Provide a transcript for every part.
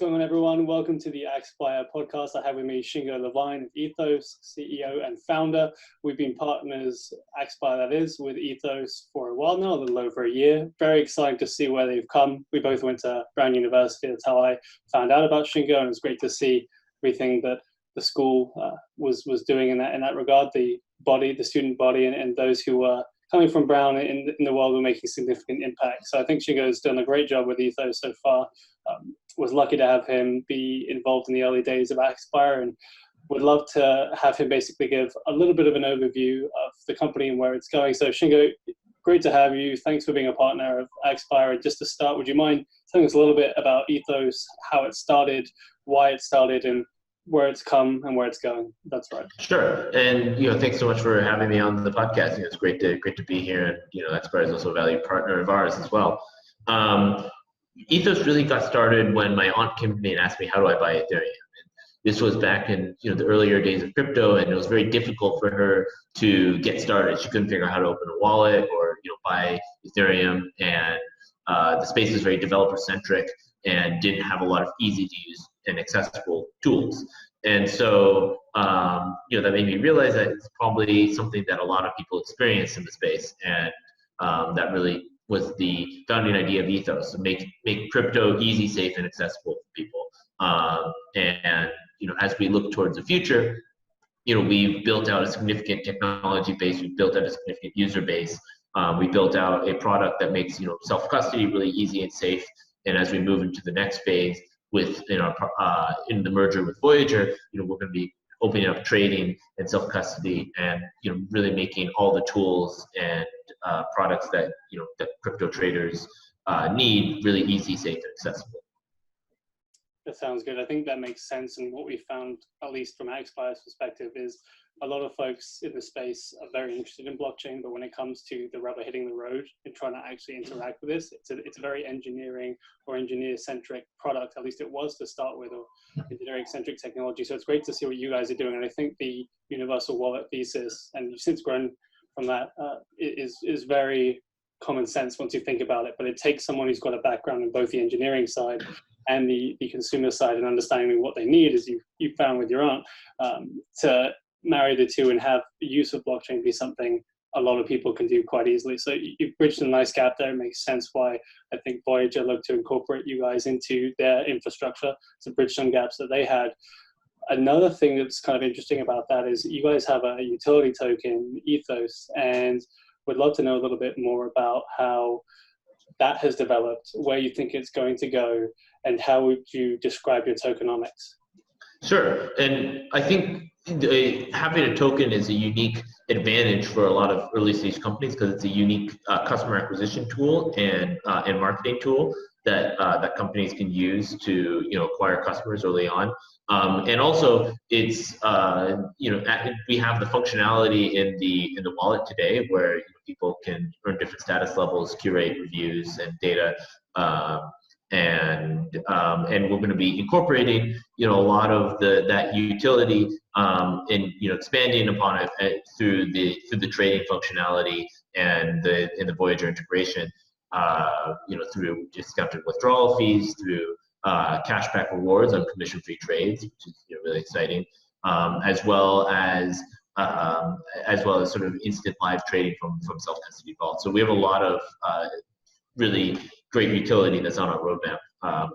going on, everyone? Welcome to the AXPire podcast. I have with me Shingo Lavine, Ethos CEO and Founder. We've been partners, AXPire that is, with Ethos for a while now, a little over a year. Very excited to see where they've come. We both went to Brown University. That's how I found out about Shingo, and it's great to see everything that the school was doing in that regard. The student body, and those who were coming from Brown in the world were making significant impact. So I think Shingo's done a great job with Ethos so far. Was lucky to have him be involved in the early days of aXpire, and would love to have him basically give a little bit of an overview of the company and where it's going. So Shingo, great to have you. Thanks for being a partner of aXpire. And just to start, would you mind telling us a little bit about Ethos, how it started, why it started, and where it's come and where it's going? That's right. Sure. And thanks so much for having me on the podcast. It's great to be here. And aXpire is also a valued partner of ours as well. Ethos really got started when my aunt came to me and asked me, how do I buy Ethereum? And this was back in the earlier days of crypto, and it was very difficult for her to get started. She couldn't figure out how to open a wallet or buy Ethereum, and the space was very developer centric and didn't have a lot of easy to use and accessible tools. And so that made me realize that it's probably something that a lot of people experience in the space, and that really was the founding idea of Ethos, to make crypto easy, safe, and accessible for people. And as we look towards the future, we've built out a significant technology base, we've built out a significant user base, we built out a product that makes self-custody really easy and safe. And as we move into the next phase with in the merger with Voyager, we're going to be opening up trading and self-custody, and really making all the tools and products that that crypto traders need really easy, safe, and accessible. That sounds good. I think that makes sense. And what we found, at least from aXpire's perspective, is a lot of folks in the space are very interested in blockchain, but when it comes to the rubber hitting the road and trying to actually interact with this, it's a very engineering or engineer-centric product, at least it was to start with, or engineering-centric technology. So it's great to see what you guys are doing. And I think the Universal Wallet thesis, and you've since grown from that, is very common sense once you think about it. But it takes someone who's got a background in both the engineering side and the consumer side, and understanding what they need, as you found with your aunt, to marry the two and have the use of blockchain be something a lot of people can do quite easily. So you've bridged a nice gap there. It makes sense why I think Voyager looked to incorporate you guys into their infrastructure to bridge some gaps that they had. Another thing that's kind of interesting about that is you guys have a utility token, Ethos, and would love to know a little bit more about how that has developed, where you think it's going to go, and how would you describe your tokenomics? Sure. And I think having a token is a unique advantage for a lot of early stage companies, because it's a unique customer acquisition tool and marketing tool that companies can use to acquire customers early on. And also it's we have the functionality in the wallet today where people can earn different status levels, curate reviews and data, and we're going to be incorporating a lot of that utility and expanding upon it through the trading functionality and the Voyager integration, through discounted withdrawal fees, through cashback rewards on commission-free trades, which is really exciting, as well as sort of instant live trading from self-custody vault. So we have a lot of really great utility that's on our roadmap,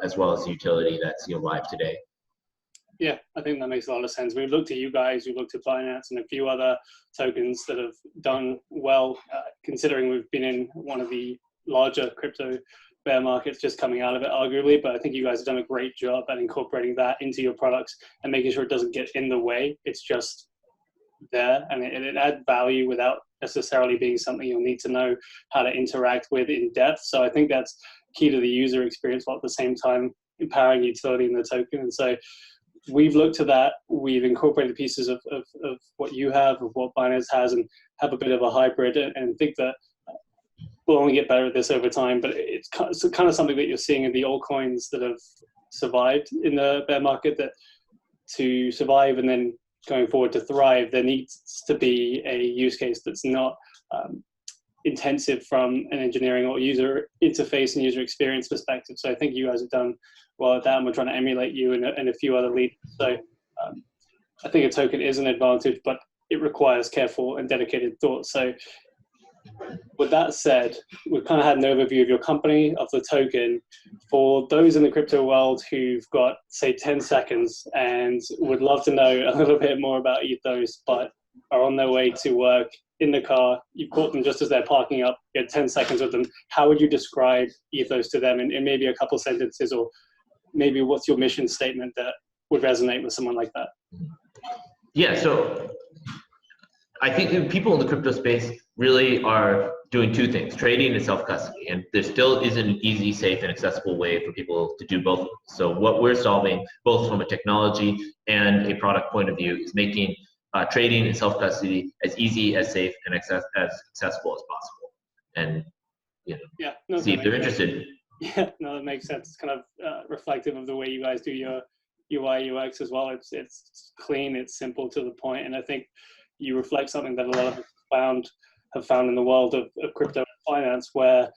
as well as utility that's live today. Yeah, I think that makes a lot of sense. We've looked at you guys, we've looked at Binance and a few other tokens that have done well, considering we've been in one of the larger crypto bear markets just coming out of it, arguably. But I think you guys have done a great job at incorporating that into your products and making sure it doesn't get in the way. It's just there, and it adds value without necessarily being something you'll need to know how to interact with in depth. So I think that's key to the user experience, while at the same time empowering utility in the token. And so we've looked at that. We've incorporated pieces of what you have, of what Binance has, and have a bit of a hybrid, and think that we'll only get better at this over time. But it's kind of something that you're seeing in the altcoins that have survived in the bear market, that to survive and then going forward to thrive, there needs to be a use case that's not intensive from an engineering or user interface and user experience perspective. So I think you guys have done well that, and we're trying to emulate you and a few other leaders. So I think a token is an advantage, but it requires careful and dedicated thought. So with that said, we've kind of had an overview of your company, of the token. For those in the crypto world who've got, say, 10 seconds and would love to know a little bit more about Ethos, but are on their way to work in the car, you caught them just as they're parking up, you had 10 seconds with them, how would you describe Ethos to them in maybe a couple sentences, or maybe what's your mission statement that would resonate with someone like that? Yeah, so I think people in the crypto space really are doing two things, trading and self-custody. And there still isn't an easy, safe, and accessible way for people to do both. So what we're solving, both from a technology and a product point of view, is making trading and self-custody as easy, as safe, and as accessible as possible. And see if they're interested. Yeah, no, that makes sense. It's kind of reflective of the way you guys do your UI, UX as well. It's clean, it's simple, to the point, and I think you reflect something that a lot of us have found in the world of crypto and finance, where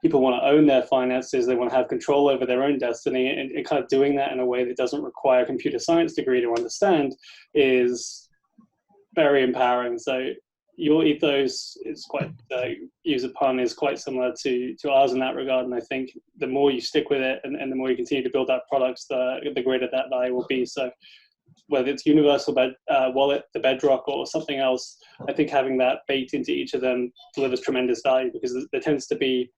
people want to own their finances, they want to have control over their own destiny, and kind of doing that in a way that doesn't require a computer science degree to understand is very empowering. So your ethos is quite, use a pun, is quite similar to ours in that regard, and I think the more you stick with it and the more you continue to build out products, the greater that value will be. So whether it's Universal Wallet, the Bedrock, or something else, I think having that baked into each of them delivers tremendous value, because there tends to be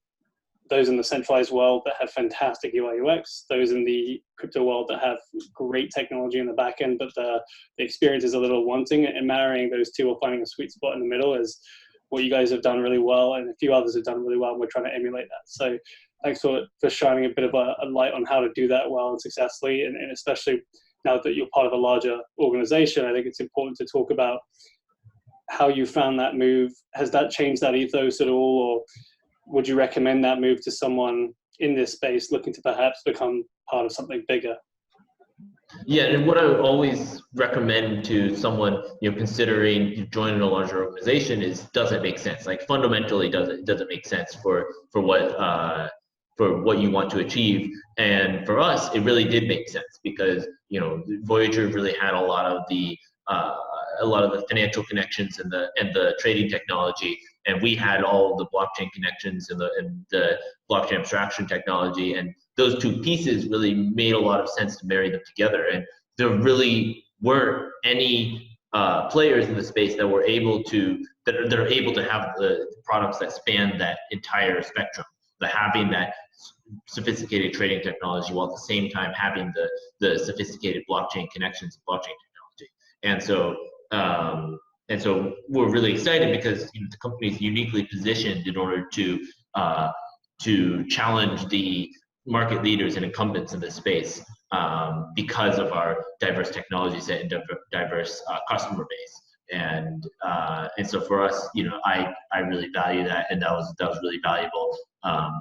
those in the centralized world that have fantastic UI UX, those in the crypto world that have great technology in the back end, but the experience is a little wanting, and marrying those two or finding a sweet spot in the middle is what you guys have done really well, and a few others have done really well, and we're trying to emulate that. So thanks for shining a bit of a light on how to do that well and successfully, and especially now that you're part of a larger organization, I think it's important to talk about how you found that move. Has that changed that ethos at all, or would you recommend that move to someone in this space looking to perhaps become part of something bigger? Yeah, and what I would always recommend to someone considering joining a larger organization is, does it make sense? Like fundamentally, does it make sense for what you want to achieve? And for us, it really did make sense, because Voyager really had a lot of the financial connections and the trading technology, and we had all the blockchain connections and the blockchain abstraction technology, and those two pieces really made a lot of sense to marry them together. And there really weren't any players in the space that were able to that are able to have the products that span that entire spectrum, having that sophisticated trading technology while at the same time having the sophisticated blockchain connections, blockchain technology. And so we're really excited, because the company is uniquely positioned in order to challenge the market leaders and incumbents in this space, because of our diverse technology set and diverse customer base. And so for us, I really value that, and that was really valuable.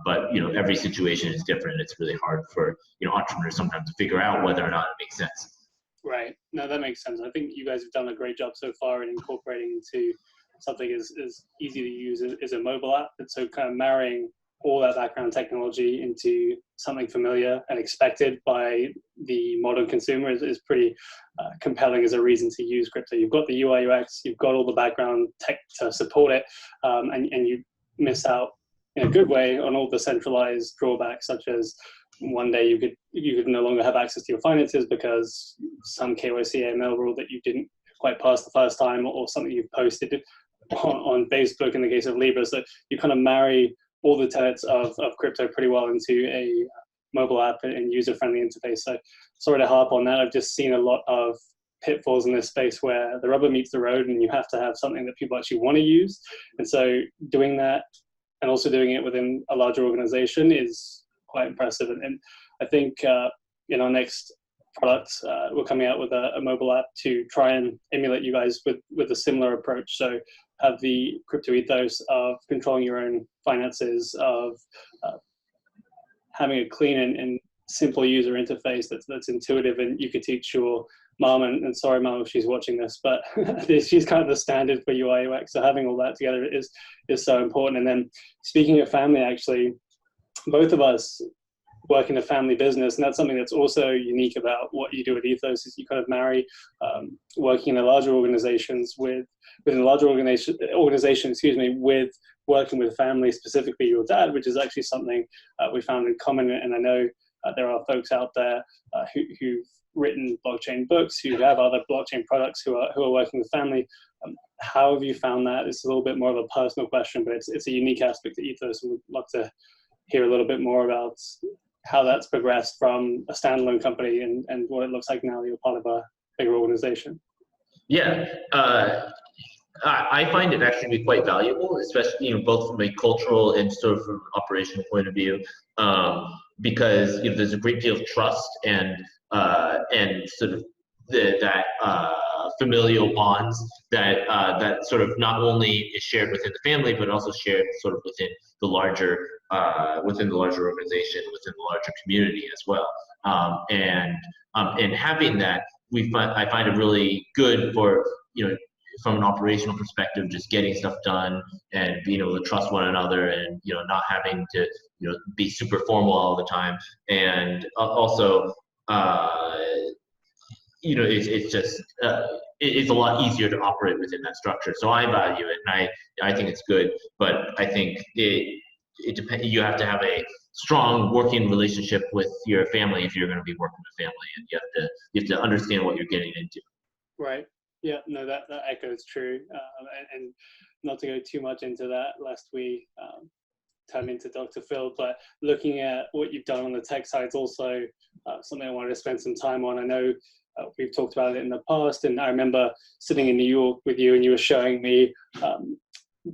But every situation is different. It's really hard for entrepreneurs sometimes to figure out whether or not it makes sense. Right. No, that makes sense. I think you guys have done a great job so far in incorporating into something as easy to use as a mobile app. And so kind of marrying all that background technology into something familiar and expected by the modern consumer is pretty compelling as a reason to use crypto. You've got the UI UX, you've got all the background tech to support it, and you miss out in a good way on all the centralized drawbacks, such as one day you could no longer have access to your finances because some KYC AML rule that you didn't quite pass the first time, or something you've posted on Facebook in the case of Libra. So you kind of marry all the tenets of crypto pretty well into a mobile app and user-friendly interface. So sorry to harp on that. I've just seen a lot of pitfalls in this space where the rubber meets the road and you have to have something that people actually want to use. And so doing that and also doing it within a larger organization is quite impressive. And I think in our next product, we're coming out with a mobile app to try and emulate you guys with a similar approach. So have the crypto ethos of controlling your own finances, of having a clean and simple user interface that's intuitive, and you could teach your mom, and sorry mom if she's watching this, but she's kind of the standard for UI UX. So having all that together is so important. And then speaking of family, actually, both of us work in a family business. And that's something that's also unique about what you do at Ethos, is you kind of marry working in a larger organizations within a larger organization, with working with family, specifically your dad, which is actually something we found in common. And I know there are folks out there who've written blockchain books, who have other blockchain products, who are working with family. How have you found that? It's a little bit more of a personal question, but it's a unique aspect of Ethos, and we'd love to hear a little bit more about how that's progressed from a standalone company and what it looks like now that you're part of a bigger organization. Yeah, I find it actually to be quite valuable, especially both from a cultural and sort of from an operational point of view, because there's a great deal of trust and sort of that familial bonds that sort of not only is shared within the family, but also shared sort of within the larger organization, within the larger community as well. And having that, I find it really good for from an operational perspective, just getting stuff done and being able to trust one another, and not having to be super formal all the time, and also it's just it's a lot easier to operate within that structure. So I value it, and I think it's good, but I think it depends. You have to have a strong working relationship with your family if you're going to be working with family, and you have to understand what you're getting into. Right. Yeah. No, that echoes true. And not to go too much into that, lest we turn into Dr. Phil, but looking at what you've done on the tech side is also something I wanted to spend some time on. I know we've talked about it in the past, and I remember sitting in New York with you, and you were showing me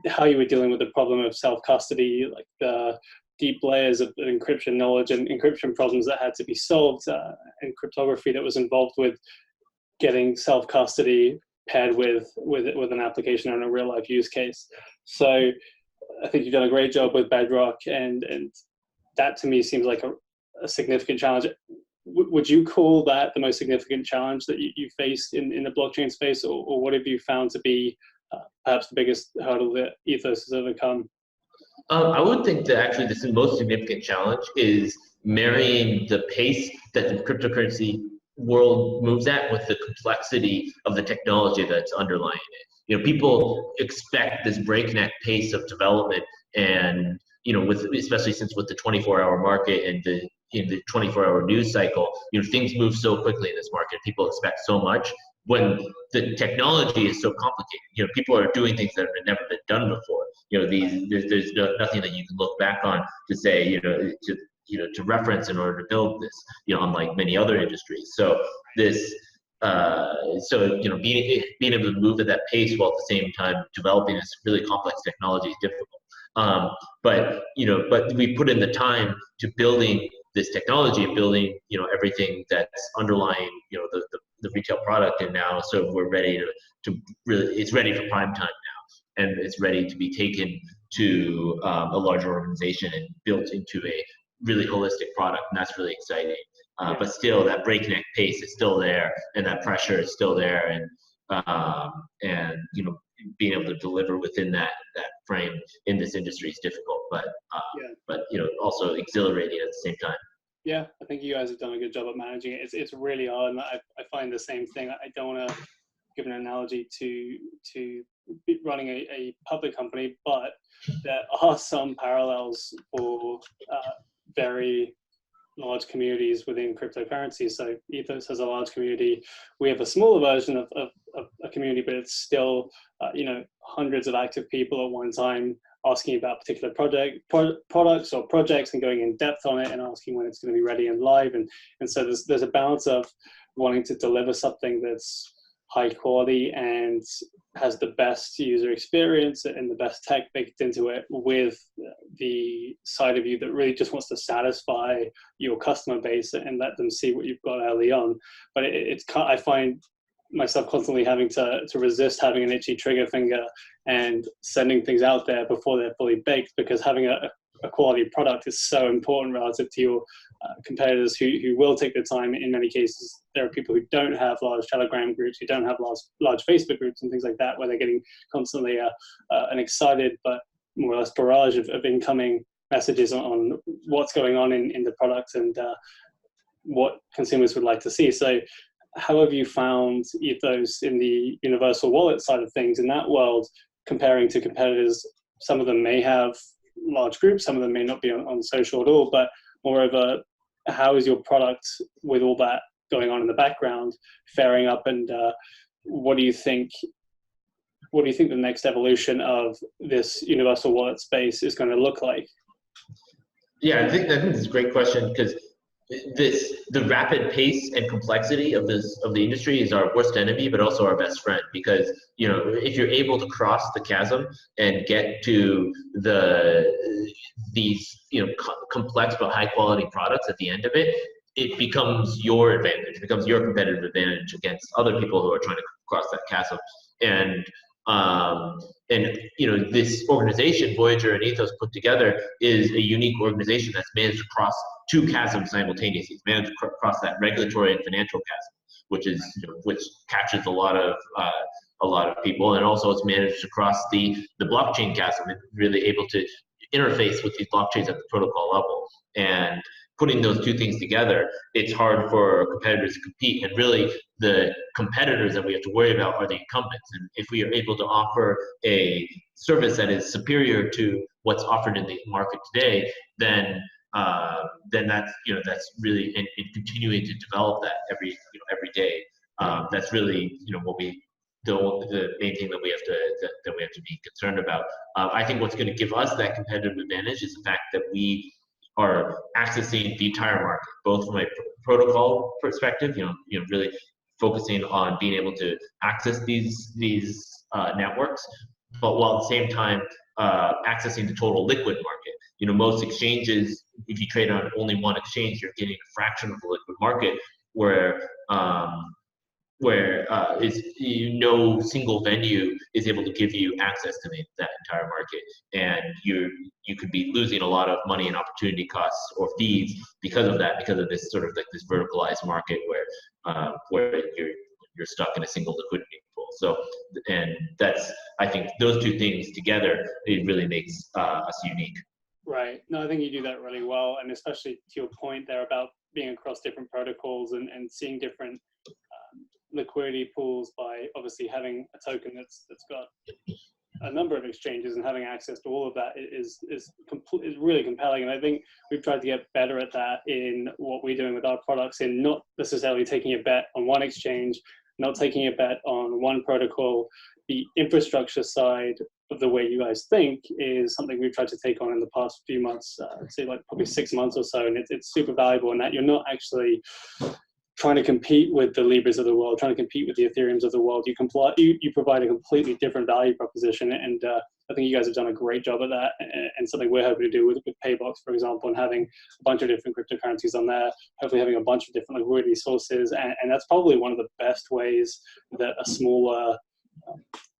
how you were dealing with the problem of self-custody, like the deep layers of encryption knowledge and encryption problems that had to be solved, and cryptography that was involved with getting self-custody paired with an application and a real life use case. So I think you've done a great job with Bedrock, and that to me seems like a significant challenge. Would you call that the most significant challenge that you faced in the blockchain space, or what have you found to be perhaps the biggest hurdle that Ethos has overcome? I would think that actually the most significant challenge is marrying the pace that the cryptocurrency world moves at with the complexity of the technology that's underlying it. People expect this breakneck pace of development, and especially since with the 24-hour market and the 24-hour news cycle, things move so quickly in this market. People expect so much when the technology is so complicated. People are doing things that have never been done before. There's nothing that you can look back on to say, to reference in order to build this, unlike many other industries. So this, being able to move at that pace while at the same time developing this really complex technology is difficult. But we put in the time to building this technology and building, everything that's underlying, the retail product, and now so we're ready to really, it's ready for prime time now, and it's ready to be taken to a larger organization and built into a really holistic product, and that's really exciting. But still, that breakneck pace is still there, and that pressure is still there, and being able to deliver within that frame in this industry is difficult, but also exhilarating at the same time. Yeah, I think you guys have done a good job at managing it. It's really hard, and I find the same thing. I don't want to give an analogy to running a public company, but there are some parallels for very large communities within cryptocurrency. So Ethos has a large community. We have a smaller version of a community, but it's still hundreds of active people at one time asking about particular products or projects, and going in depth on it and asking when it's going to be ready and live. And so there's a balance of wanting to deliver something that's high quality and has the best user experience and the best tech baked into it, with the side of you that really just wants to satisfy your customer base and let them see what you've got early on. But I find myself constantly having to resist having an itchy trigger finger and sending things out there before they're fully baked, because having a quality product is so important relative to your competitors who will take the time. In many cases, there are people who don't have large Telegram groups, who don't have large Facebook groups and things like that, where they're getting constantly an excited but more or less barrage of incoming messages on what's going on in the product and what consumers would like to see. So how have you found Ethos in the Universal Wallet side of things in that world, comparing to competitors? Some of them may have large groups, some of them may not be on social at all, but moreover, how is your product with all that going on in the background faring up, and what do you think the next evolution of this Universal Wallet space is going to look like? Yeah, I think it's a great question, because the rapid pace and complexity of the industry is our worst enemy, but also our best friend. Because if you're able to cross the chasm and get to these complex but high quality products at the end of it, it becomes your advantage. It becomes your competitive advantage against other people who are trying to cross that chasm. And this organization, Voyager and Ethos put together, is a unique organization that's managed to cross two chasms simultaneously. It's managed to cross that regulatory and financial chasm, which catches a lot of people, and also it's managed to cross the blockchain chasm and really able to interface with these blockchains at the protocol level. And putting those two things together, it's hard for competitors to compete. And really, the competitors that we have to worry about are the incumbents. And if we are able to offer a service that is superior to what's offered in the market today, then that's really in continuing to develop that every day. That's really the main thing that we have to be concerned about. I think what's going to give us that competitive advantage is the fact that we are accessing the entire market, both from a protocol perspective, really focusing on being able to access these networks, but while at the same time accessing the total liquid market. Most exchanges, if you trade on only one exchange, you're getting a fraction of the liquid market, where no single venue is able to give you access to that entire market, and you could be losing a lot of money and opportunity costs or fees because of that, because of this sort of like this verticalized market where you're stuck in a single liquidity pool. So, and that's, I think those two things together, it really makes us unique. Right. No, I think you do that really well, and especially to your point there about being across different protocols and seeing different liquidity pools by obviously having a token that's got a number of exchanges, and having access to all of that is really compelling. And I think we've tried to get better at that in what we're doing with our products, in not necessarily taking a bet on one exchange, not taking a bet on one protocol. The infrastructure side of the way you guys think is something we've tried to take on in the past few months, I'd say like probably 6 months or so, and it's super valuable in that you're not actually trying to compete with the Libras of the world, trying to compete with the Ethereums of the world. You provide a completely different value proposition, and I think you guys have done a great job at that, and something we're hoping to do with Paybox, for example, and having a bunch of different cryptocurrencies on there, hopefully having a bunch of different liquidity sources, and that's probably one of the best ways that a smaller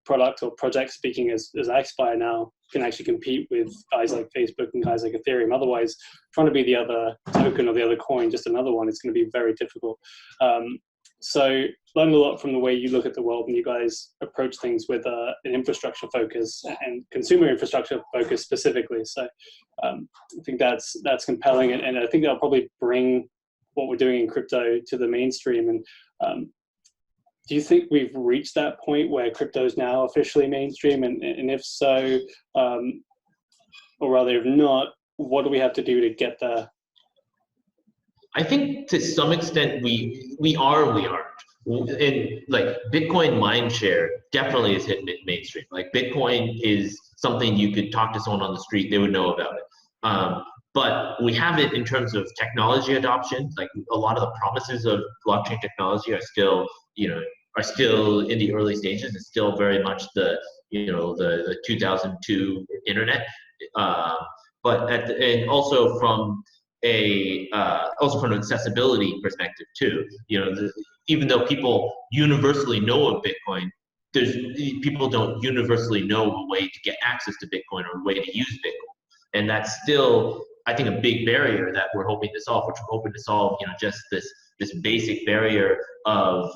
product or project, speaking as aXpire now, can actually compete with guys like Facebook and guys like Ethereum. Otherwise, trying to be the other token or the other coin, just another one, it's going to be very difficult. So learned a lot from the way you look at the world, and you guys approach things with an infrastructure focus and consumer infrastructure focus specifically. So I think that's compelling, and I think that'll probably bring what we're doing in crypto to the mainstream. And do you think we've reached that point where crypto is now officially mainstream? And if so, or rather if not, what do we have to do to get there? I think to some extent we are and we aren't. And like Bitcoin Mindshare definitely is hit mainstream. Like Bitcoin is something you could talk to someone on the street, they would know about it. But we have it in terms of technology adoption. Like a lot of the promises of blockchain technology are still in the early stages. It's still very much the 2002 internet. And also from an accessibility perspective too. Even though people universally know of Bitcoin, people don't universally know a way to get access to Bitcoin or a way to use Bitcoin, and that's still, I think, a big barrier that we're hoping to solve. Which we're hoping to solve, just this basic barrier of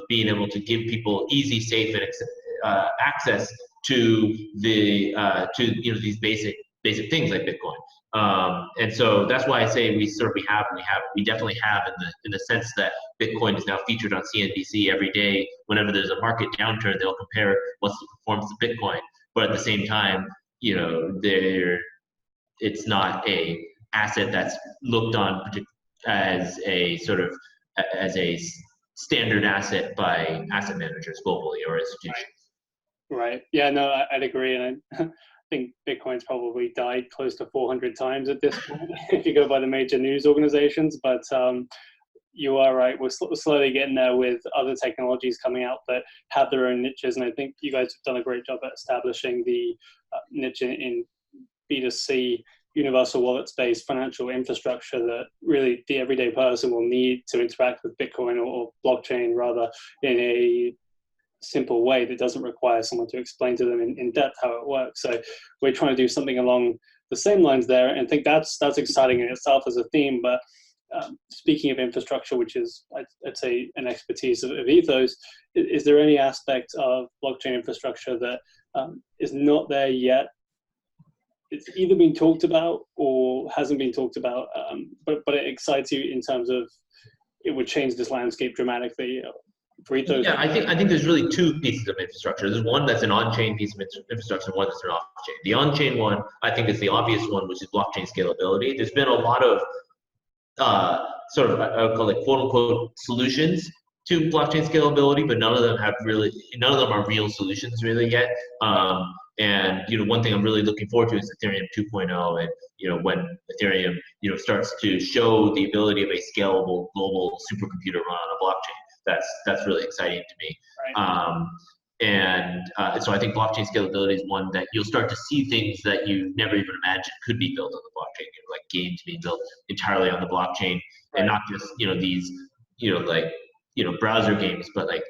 being able to give people easy, safe, and access to these basic basic things like Bitcoin. And so that's why I say we definitely have in the sense that Bitcoin is now featured on CNBC every day. Whenever there's a market downturn, they'll compare what's the performance of Bitcoin. But at the same time, it's not a asset that's looked on as a standard asset by asset managers globally or institutions. Right. Yeah, no, I'd agree. And I think Bitcoin's probably died close to 400 times at this point, if you go by the major news organizations. But you are right. We're slowly getting there with other technologies coming out that have their own niches. And I think you guys have done a great job at establishing the niche in B2C universal wallet space, financial infrastructure that really the everyday person will need to interact with Bitcoin or blockchain rather in a simple way that doesn't require someone to explain to them in depth how it works. So we're trying to do something along the same lines there, and think that's exciting in itself as a theme. But speaking of infrastructure, which is I'd say an expertise of Ethos, is there any aspect of blockchain infrastructure that is not there yet? It's either been talked about or hasn't been talked about, but it excites you in terms of it would change this landscape dramatically. For Ethos. Yeah, I think there's really two pieces of infrastructure. There's one that's an on-chain piece of infrastructure, and one that's an off-chain. The on-chain one, I think, is the obvious one, which is blockchain scalability. There's been a lot of I would call it quote-unquote solutions to blockchain scalability, but none of them are real solutions really yet. And one thing I'm really looking forward to is Ethereum 2.0, and when Ethereum starts to show the ability of a scalable global supercomputer run on a blockchain. That's really exciting to me. Right. And so I think blockchain scalability is one that you'll start to see things that you never even imagined could be built on the blockchain, like games being built entirely on the blockchain, right. And not just these browser games, but like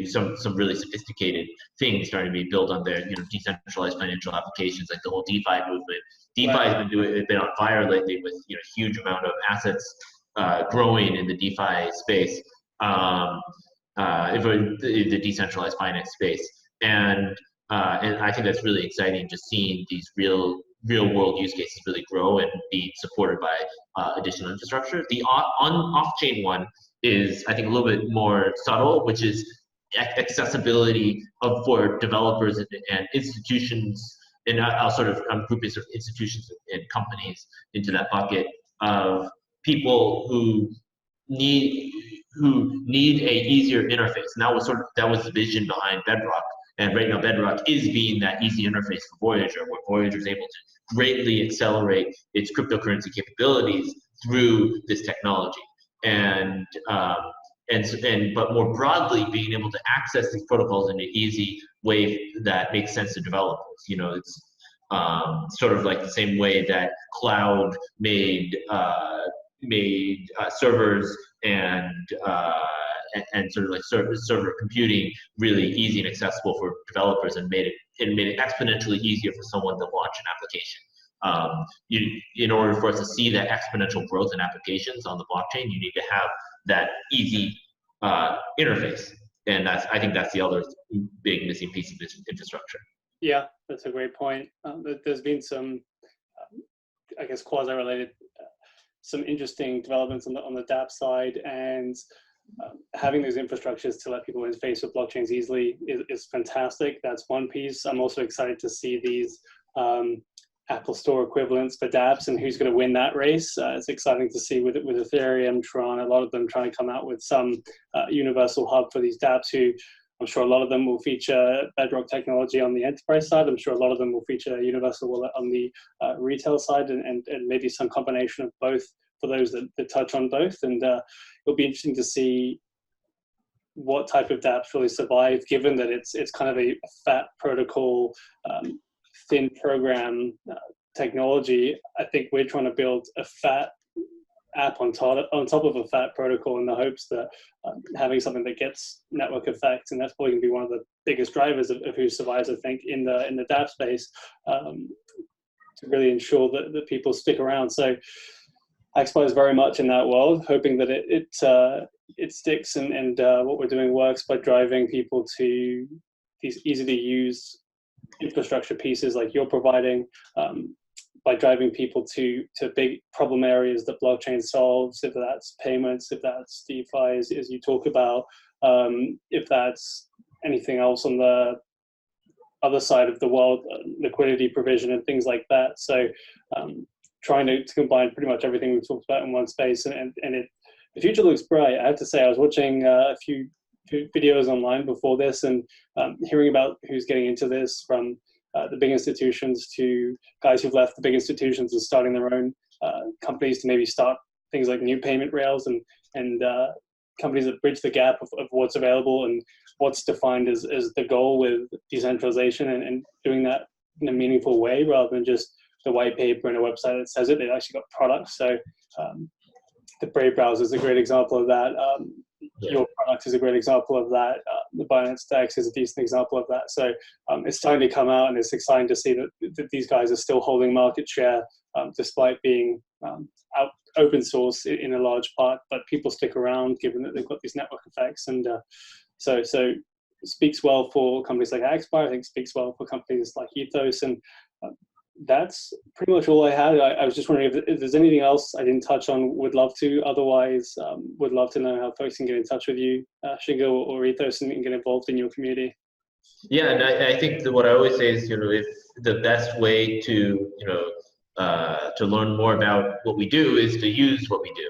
some really sophisticated things starting to be built on their decentralized financial applications, like the whole DeFi movement. DeFi has been on fire lately with huge amount of assets growing in the DeFi space. The decentralized finance space, and I think that's really exciting, just seeing these real world use cases really grow and be supported by additional infrastructure. The off-chain one is, I think, a little bit more subtle, which is accessibility for developers and institutions, and I'll sort of group institutions and companies into that bucket of people who need a easier interface. And that was the vision behind Bedrock. And right now Bedrock is being that easy interface for Voyager, where Voyager is able to greatly accelerate its cryptocurrency capabilities through this technology. But more broadly, being able to access these protocols in an easy way that makes sense to developers. It's sort of like the same way that cloud made servers and sort of like server computing really easy and accessible for developers, and made it exponentially easier for someone to launch an application. In order for us to see that exponential growth in applications on the blockchain, you need to have that easy interface, and I think that's the other big missing piece of this infrastructure. Yeah, that's a great point. There's been some, I guess, quasi-related, some interesting developments on the dApp side, and having those infrastructures to let people interface with blockchains easily is fantastic. That's one piece. I'm also excited to see these Apple Store equivalents for dApps and who's going to win that race. It's exciting to see with Ethereum, Tron, a lot of them trying to come out with some universal hub for these dApps, who I'm sure a lot of them will feature Bedrock technology on the enterprise side. I'm sure a lot of them will feature Universal Wallet on the retail side, and maybe some combination of both for those that touch on both. And it'll be interesting to see what type of dApps really survive, given that it's kind of a fat protocol, thin program technology. I think we're trying to build a fat app on top of a fat protocol, in the hopes that having something that gets network effects, and that's probably going to be one of the biggest drivers of who survives, I think, in the dApp space, to really ensure that people stick around. So aXpire is very much in that world, hoping that it sticks and what we're doing works by driving people to these easy to use infrastructure pieces like you're providing, by driving people to big problem areas that blockchain solves, if that's payments, if that's DeFi, as you talk about, if that's anything else on the other side of the world, liquidity provision and things like that. So trying to combine pretty much everything we've talked about in one space, and the future looks bright. I have to say, I was watching a few videos online before this, and hearing about who's getting into this, from the big institutions to guys who've left the big institutions and starting their own companies to maybe start things like new payment rails and companies that bridge the gap of what's available and what's defined as the goal with decentralization, and doing that in a meaningful way rather than just the white paper and a website that says it. They've actually got products. So the Brave browser is a great example of that. Your product is a great example of that. The Binance Dex is a decent example of that. So it's starting to come out, and it's exciting to see that these guys are still holding market share despite being out open source in a large part. But people stick around given that they've got these network effects, and so it speaks well for companies like aXpire. I think speaks well for companies like Ethos, and that's pretty much all I had. I was just wondering if there's anything else I didn't touch on. Would love to. Otherwise, would love to know how folks can get in touch with you, Shingo or Ethos, and get involved in your community. Yeah, and I think that what I always say is, if the best way to, to learn more about what we do is to use what we do.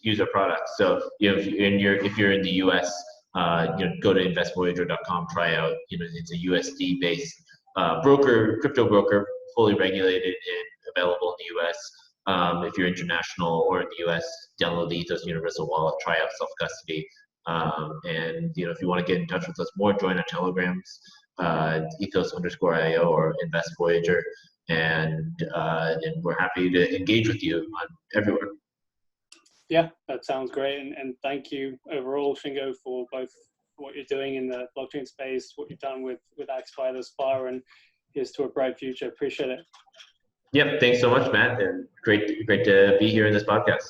Use our products. So, if you're in the U.S., go to investvoyager.com. Try out. It's a USD based crypto broker, fully regulated and available in the US. If you're international or in the US, download the Ethos Universal Wallet, try out self-custody. And if you want to get in touch with us more, join our Telegrams, Ethos_IO or Invest Voyager, and we're happy to engage with you on everywhere. Yeah, that sounds great. And thank you overall, Shingo, for both what you're doing in the blockchain space, what you've done with aXpire thus far, and here's to a bright future. Appreciate it. Yep. Thanks so much, Matt. And great to be here in this podcast.